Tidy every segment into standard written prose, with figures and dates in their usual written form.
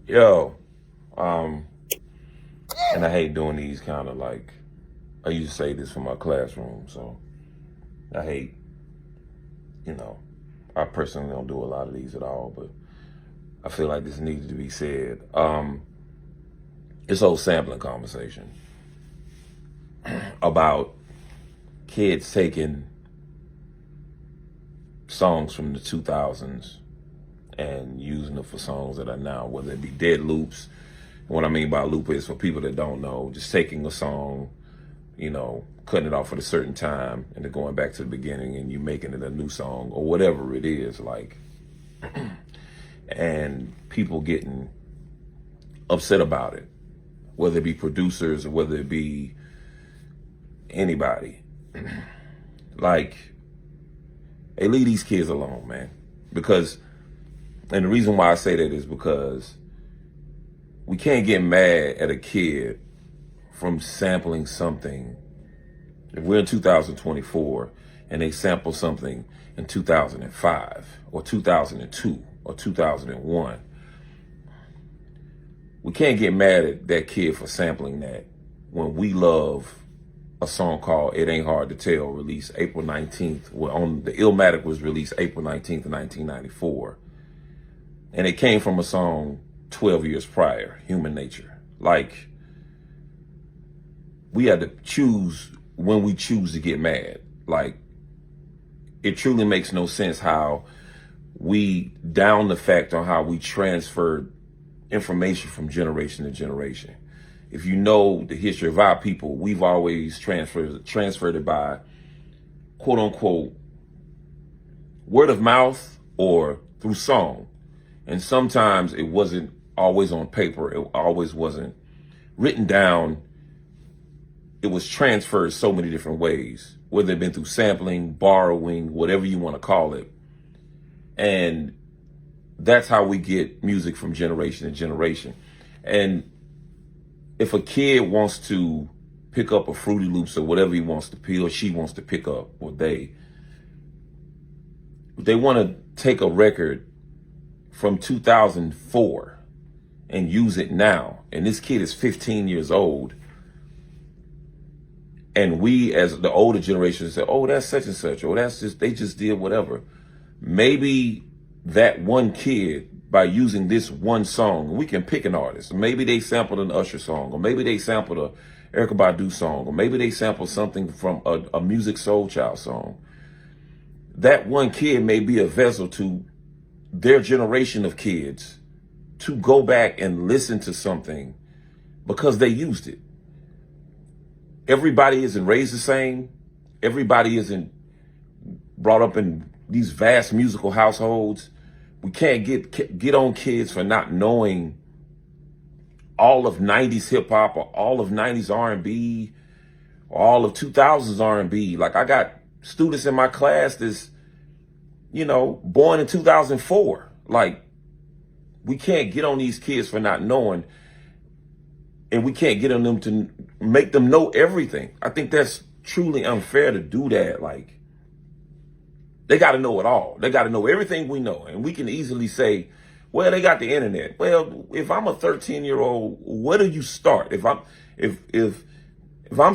Yo, um, and I hate doing these kind of like, I used to say this for my classroom, so I hate, you know, I personally don't do a lot of these at all, but I feel like this needs to be said. This whole sampling conversation about kids taking songs from the 2000s and using them for songs that are now, whether it be dead loops. What I mean by loop is, for people that don't know, just taking a song, cutting it off at a certain time and then going back to the beginning and you making it a new song or whatever it is, like, and people getting upset about it, whether it be producers or whether it be anybody. Like, hey, leave these kids alone, man. Because, and the reason why I say that is because we can't get mad at a kid from sampling something. If we're in 2024 and they sample something in 2005 or 2002 or 2001, we can't get mad at that kid for sampling that when we love a song called It Ain't Hard to Tell, released April 19th. Well, on the 𝗕𝗥𝗓𝗡𝗚 was released April 19th, 1994. And it came from a song 12 years prior, Human Nature. Like, we had to choose when we choose to get mad. Like, it truly makes no sense how we down the fact on how we transferred information from generation to generation. If you know the history of our people, we've always transferred it by, quote unquote, word of mouth or through song. And sometimes it wasn't always on paper. It always wasn't written down. It was transferred so many different ways, whether it been through sampling, borrowing, whatever you want to call it. And that's how we get music from generation to generation. And if a kid wants to pick up a Fruity Loops or whatever he wants to, or she wants to pick up, or they want to take a record from 2004 and use it now, and this kid is 15 years old, and we as the older generation say, oh, that's such and such, or that's just, they just did whatever. Maybe that one kid, by using this one song, we can pick an artist. Maybe they sampled an Usher song, or maybe they sampled a 𝗕𝗥𝗓𝗡𝗚 Badu song, or maybe they sampled something from a Music Soul Child song. That one kid may be a vessel to their generation of kids to go back and listen to something because they used it. Everybody isn't raised the same. Everybody isn't brought up in these vast musical households. We can't get on kids for not knowing all of 90s hip hop or all of 90s R&B or all of 2000s R&B. Like, I got students in my class that's, born in 2004. Like, we can't get on these kids for not knowing, and we can't get on them to make them know everything. I think that's truly unfair to do that. Like, they got to know it all. They got to know everything we know. And we can easily say, well, they got the internet. Well, if I'm a 13-year-old, where do you start? If I'm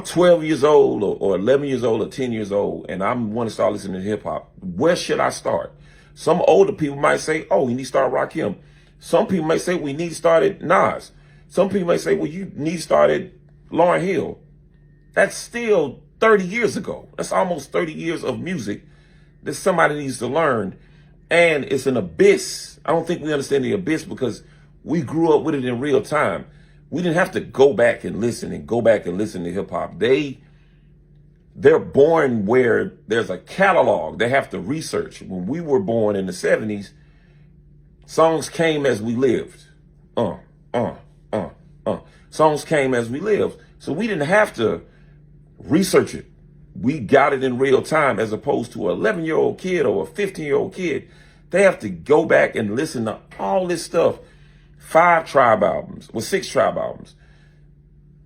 12 years old or 11 years old or 10 years old and I want to start listening to hip hop, where should I start? Some older people might say, oh, you need to start Rakim. Some people might say, we need to start at Nas. Some people might say, well, you need to start at Lauryn Hill. That's still 30 years ago. That's almost 30 years of music that somebody needs to learn. And it's an abyss. I don't think we understand the abyss because we grew up with it in real time. We didn't have to go back and listen to hip hop. They're born where there's a catalog. They have to research. When we were born in the 70s, songs came as we lived. Songs came as we lived. So we didn't have to research it. We got it in real time, as opposed to an 11-year-old kid or a 15-year-old kid. They have to go back and listen to all this stuff. 6 Tribe albums,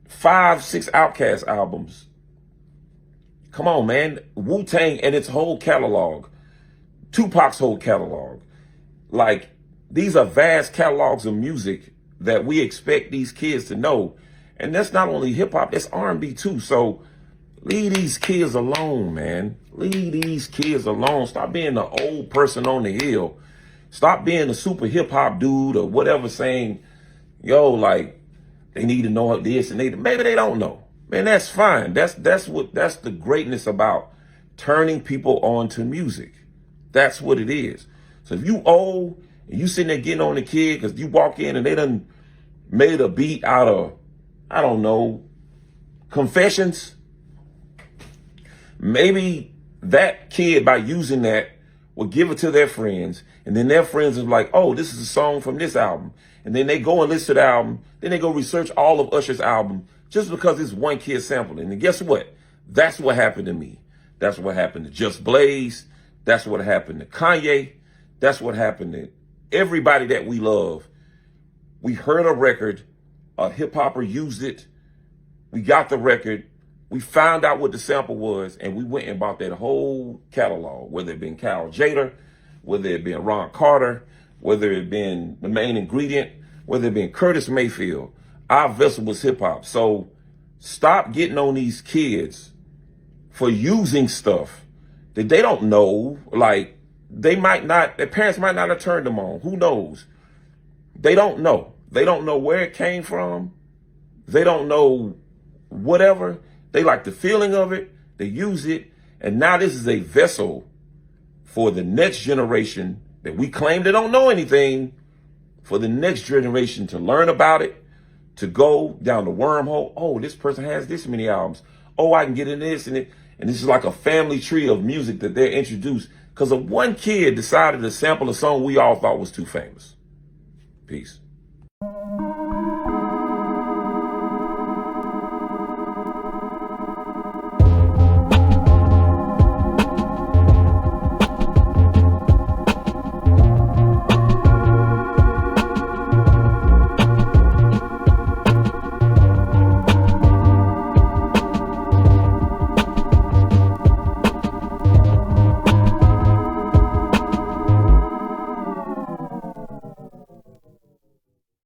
5, 6 Outkast albums. Come on, man. Wu-Tang and its whole catalog. Tupac's whole catalog. Like, these are vast catalogs of music that we expect these kids to know. And that's not only hip hop, that's R&B too. So leave these kids alone, man. Leave these kids alone. Stop being the old person on the hill. Stop being a super hip hop dude or whatever, saying, yo, like, they need to know this and maybe they don't know. Man, that's fine. That's the greatness about turning people on to music. That's what it is. So if you old and you sitting there getting on the kid because you walk in and they done made a beat out of, I don't know, Confessions, maybe that kid, by using that, will give it to their friends, and then their friends are like, oh, this is a song from this album. And then they go and listen to the album, then they go research all of Usher's album just because it's one kid sampling. And guess what? That's what happened to me. That's what happened to Just Blaze. That's what happened to Kanye. That's what happened to everybody that we love. We heard a record, a hip hopper used it, we got the record, we found out what the sample was, and we went and bought that whole catalog, whether it been Cal Jader, whether it been Ron Carter, whether it been The Main Ingredient, whether it been Curtis Mayfield. Our vessel was hip hop. So stop getting on these kids for using stuff that they don't know. Like, their parents might not have turned them on. Who knows? They don't know. They don't know where it came from. They don't know whatever. They like the feeling of it. They use it. And now this is a vessel for the next generation that we claim they don't know anything, for the next generation to learn about it, to go down the wormhole. Oh, this person has this many albums. Oh, I can get in this and it. And this is like a family tree of music that they're introduced because of one kid decided to sample a song we all thought was too famous. Peace.